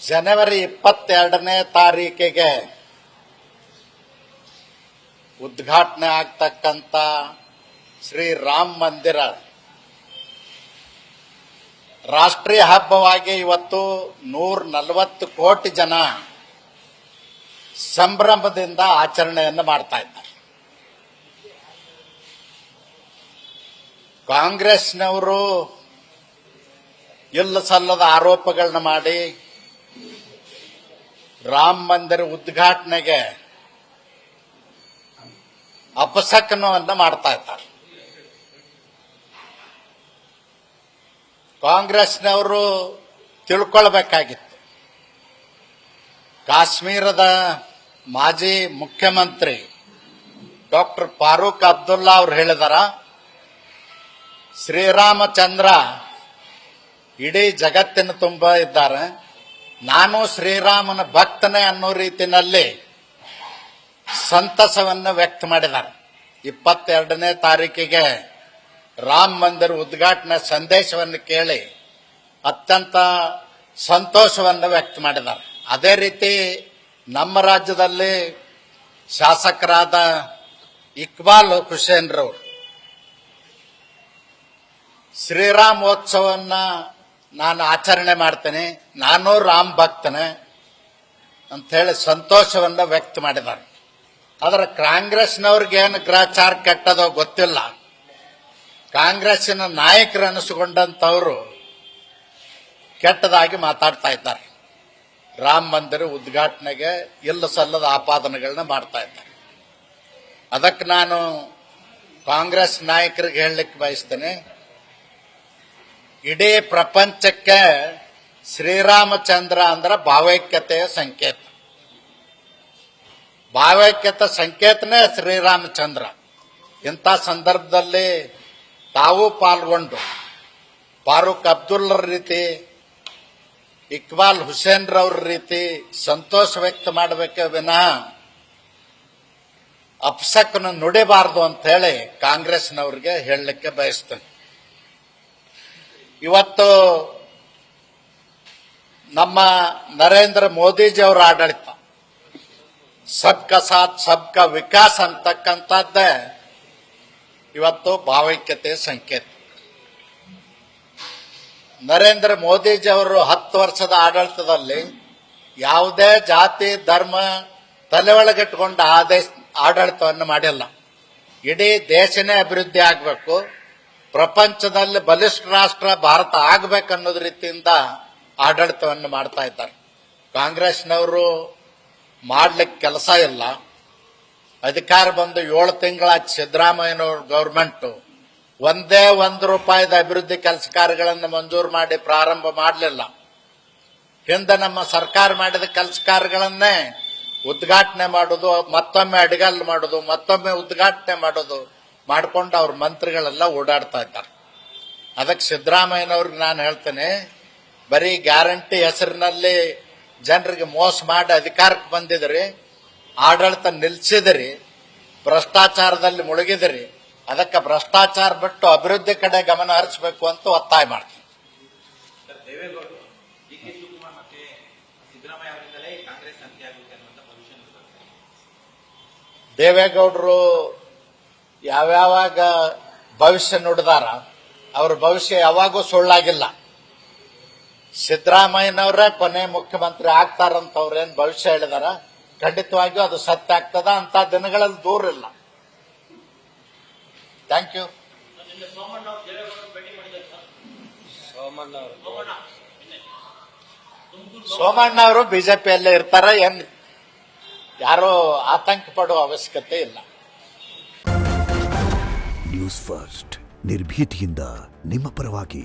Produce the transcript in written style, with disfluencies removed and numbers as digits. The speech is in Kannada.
ಜನವರಿ 22ನೇ ತಾರೀಕಿಗೆ ಉದ್ಘಾಟನೆ ಆಗ್ತಕ್ಕಂಥ ಶ್ರೀ ರಾಮ ಮಂದಿರ ರಾಷ್ಟ್ರೀಯ ಹಬ್ಬವಾಗಿ ಇವತ್ತು 140 ಕೋಟಿ ಜನ ಸಂಭ್ರಮದಿಂದ ಆಚರಣೆಯನ್ನು ಮಾಡ್ತಾ ಇದ್ದಾರೆ. ಕಾಂಗ್ರೆಸ್ನವರು ಇಲ್ಲ ಸಲ್ಲದ ಆರೋಪಗಳನ್ನ ಮಾಡಿ ರಾಮ ಮಂದಿರ ಉದ್ಘಾಟನೆಗೆ ಅಪಶಕನವನ್ನು ಮಾಡ್ತಾ ಇದ್ದಾರೆ. ಕಾಂಗ್ರೆಸ್ನವರು ತಿಳ್ಕೊಳ್ಬೇಕಾಗಿತ್ತು, ಕಾಶ್ಮೀರದ ಮಾಜಿ ಮುಖ್ಯಮಂತ್ರಿ ಡಾಕ್ಟರ್ ಫಾರೂಕ್ ಅಬ್ದುಲ್ಲಾ ಅವರು ಹೇಳಿದಾರ, ಶ್ರೀರಾಮಚಂದ್ರ ಇಡೀ ಜಗತ್ತಿನ ತುಂಬ ಇದ್ದಾರೆ, ನಾನು ಶ್ರೀರಾಮನ ಭಕ್ತನೇ ಅನ್ನೋ ರೀತಿಯಲ್ಲಿ ಸಂತಸವನ್ನು ವ್ಯಕ್ತ ಮಾಡಿದ್ದಾರೆ. 22ನೇ ತಾರೀಕಿಗೆ ರಾಮ ಮಂದಿರ ಉದ್ಘಾಟನೆ ಸಂದೇಶವನ್ನು ಕೇಳಿ ಅತ್ಯಂತ ಸಂತೋಷವನ್ನು ವ್ಯಕ್ತ ಮಾಡಿದ್ದಾರೆ. ಅದೇ ರೀತಿ ನಮ್ಮ ರಾಜ್ಯದಲ್ಲಿ ಶಾಸಕರಾದ ಇಕ್ಬಾಲ್ ಹುಸೇನ್ ರವರು ಶ್ರೀರಾಮೋತ್ಸವವನ್ನು ನಾನು ಆಚರಣೆ ಮಾಡ್ತೇನೆ, ನಾನು ರಾಮ್ ಭಕ್ತನೇ ಅಂತ ಹೇಳಿ ಸಂತೋಷವನ್ನು ವ್ಯಕ್ತ ಮಾಡಿದ್ದಾರೆ. ಆದರೆ ಕಾಂಗ್ರೆಸ್ನವ್ರಿಗೇನು ಗ್ರಹಚಾರ ಕೆಟ್ಟದೋ ಗೊತ್ತಿಲ್ಲ, ಕಾಂಗ್ರೆಸ್ಸಿನ ನಾಯಕರು ಅನಿಸಿಕೊಂಡಂತವರು ಕೆಟ್ಟದಾಗಿ ಮಾತಾಡ್ತಾ ಇದ್ದಾರೆ. ರಾಮ ಮಂದಿರ ಉದ್ಘಾಟನೆಗೆ ಇಲ್ಲ ಸಲ್ಲದ ಆಪಾದನೆಗಳನ್ನ ಮಾಡ್ತಾ ಇದ್ದಾರೆ. ಅದಕ್ಕೆ ನಾನು ಕಾಂಗ್ರೆಸ್ ನಾಯಕರಿಗೆ ಹೇಳಲಿಕ್ಕೆ ಬಯಸ್ತೇನೆ, ಇಡೀ ಪ್ರಪಂಚಕ್ಕೆ ಶ್ರೀರಾಮಚಂದ್ರ ಅಂದ್ರೆ ಭಾವೈಕ್ಯತೆಯ ಸಂಕೇತ, ಭಾವೈಕ್ಯತೆ ಸಂಕೇತನೇ ಶ್ರೀರಾಮಚಂದ್ರ. ಇಂಥ ಸಂದರ್ಭದಲ್ಲಿ ತಾವು ಪಾಲ್ಗೊಂಡು ಫಾರೂಕ್ ಅಬ್ದುಲ್ಲರ ರೀತಿ, ಇಕ್ಬಾಲ್ ಹುಸೇನ್ ರವ್ರ ರೀತಿ ಸಂತೋಷ ವ್ಯಕ್ತ ಮಾಡಬೇಕೆ ವಿನಃ ಅಪಶಕನ ನುಡಿಬಾರದು ಅಂತ ಹೇಳಿ ಕಾಂಗ್ರೆಸ್ನವ್ರಿಗೆ ಹೇಳಲಿಕ್ಕೆ ಬಯಸ್ತೇನೆ. ಇವತ್ತು ನಮ್ಮ ನರೇಂದ್ರ ಮೋದಿಜಿ ಅವರ ಆಡಳಿತ ಸಬ್ಕಾ ಸಾಥ್ ಸಬ್ಕಾ ವಿಕಾಸ್ ಅಂತಕ್ಕಂಥದ್ದೇ ಇವತ್ತು ಭಾವೈಕ್ಯತೆ ಸಂಕೇತ. ನರೇಂದ್ರ ಮೋದಿಜಿ ಅವರು 10 ವರ್ಷದ ಆಡಳಿತದಲ್ಲಿ ಯಾವುದೇ ಜಾತಿ ಧರ್ಮ ತಲೆ ಒಳಗಿಟ್ಟುಕೊಂಡು ಆಡಳಿತವನ್ನು ಮಾಡಿಲ್ಲ. ಇಡೀ ದೇಶನೇ ಅಭಿವೃದ್ಧಿ ಆಗಬೇಕು, ಪ್ರಪಂಚದಲ್ಲಿ ಬಲಿಷ್ಠ ರಾಷ್ಟ್ರ ಭಾರತ ಆಗಬೇಕನ್ನೋದು ರೀತಿಯಿಂದ ಆಡಳಿತವನ್ನು ಮಾಡ್ತಾ ಇದ್ದಾರೆ. ಕಾಂಗ್ರೆಸ್ನವರು ಮಾಡ್ಲಿಕ್ಕೆ ಕೆಲಸ ಇಲ್ಲ. ಅಧಿಕಾರ ಬಂದು 7 ತಿಂಗಳಾದ ಸಿದ್ದರಾಮಯ್ಯನವ್ರ ಗೌರ್ಮೆಂಟ್ ಒಂದೇ ₹1 ಅಭಿವೃದ್ಧಿ ಕೆಲಸ ಕಾರ್ಯಗಳನ್ನು ಮಂಜೂರು ಮಾಡಿ ಪ್ರಾರಂಭ ಮಾಡಲಿಲ್ಲ. ಹಿಂದೆ ನಮ್ಮ ಸರ್ಕಾರ ಮಾಡಿದ ಕೆಲಸ ಕಾರ್ಯಗಳನ್ನೇ ಉದ್ಘಾಟನೆ ಮಾಡೋದು, ಮತ್ತೊಮ್ಮೆ ಅಡಿಗಲ್ಲು ಮಾಡೋದು, ಮತ್ತೊಮ್ಮೆ ಉದ್ಘಾಟನೆ ಮಾಡೋದು ಮಾಡಿಕೊಂಡು ಅವ್ರ ಮಂತ್ರಿಗಳೆಲ್ಲ ಓಡಾಡ್ತಾ ಇದ್ದಾರೆ. ಅದಕ್ಕೆ ಸಿದ್ದರಾಮಯ್ಯನವ್ರಿಗೆ ನಾನು ಹೇಳ್ತೇನೆ, ಬರೀ ಗ್ಯಾರಂಟಿ ಹೆಸರಿನಲ್ಲಿ ಜನರಿಗೆ ಮೋಸ ಮಾಡಿ ಅಧಿಕಾರಕ್ಕೆ ಬಂದಿದ್ರಿ, ಆಡಳಿತ ನಿಲ್ಲಿಸಿದಿರಿ, ಭ್ರಷ್ಟಾಚಾರದಲ್ಲಿ ಮುಳುಗಿದಿರಿ. ಅದಕ್ಕೆ ಭ್ರಷ್ಟಾಚಾರ ಬಿಟ್ಟು ಅಭಿವೃದ್ಧಿ ಕಡೆ ಗಮನ ಹರಿಸಬೇಕು ಅಂತ ಒತ್ತಾಯ ಮಾಡ್ತೀನಿ. ದೇವೇಗೌಡರು ಯಾವ್ಯಾವಾಗ ಭವಿಷ್ಯ ನುಡಿದಾರ, ಅವ್ರ ಭವಿಷ್ಯ ಯಾವಾಗೂ ಸುಳ್ಳಾಗಿಲ್ಲ. ಸಿದ್ದರಾಮಯ್ಯನವರೇ ಕೊನೆ ಮುಖ್ಯಮಂತ್ರಿ ಆಗ್ತಾರಂತ ಅವ್ರೇನ್ ಭವಿಷ್ಯ ಹೇಳಿದಾರ, ಖಂಡಿತವಾಗಿಯೂ ಅದು ಸತ್ಯ ಆಗ್ತದ. ಅಂತ ದಿನಗಳಲ್ಲಿ ದೂರ ಇಲ್ಲ. Thank you. ಸೋಮಣ್ಣ ಅವರು ಬಿಜೆಪಿಯಲ್ಲೇ ಇರ್ತಾರ, ಏನ್ ಯಾರೋ ಆತಂಕ ಪಡುವ ಅವಶ್ಯಕತೆ ಇಲ್ಲ. ನ್ಯೂಸ್ ಫಸ್ಟ್ ನಿರ್ಭೀತಿಯಿಂದ ನಿಮ್ಮ ಪರವಾಗಿ.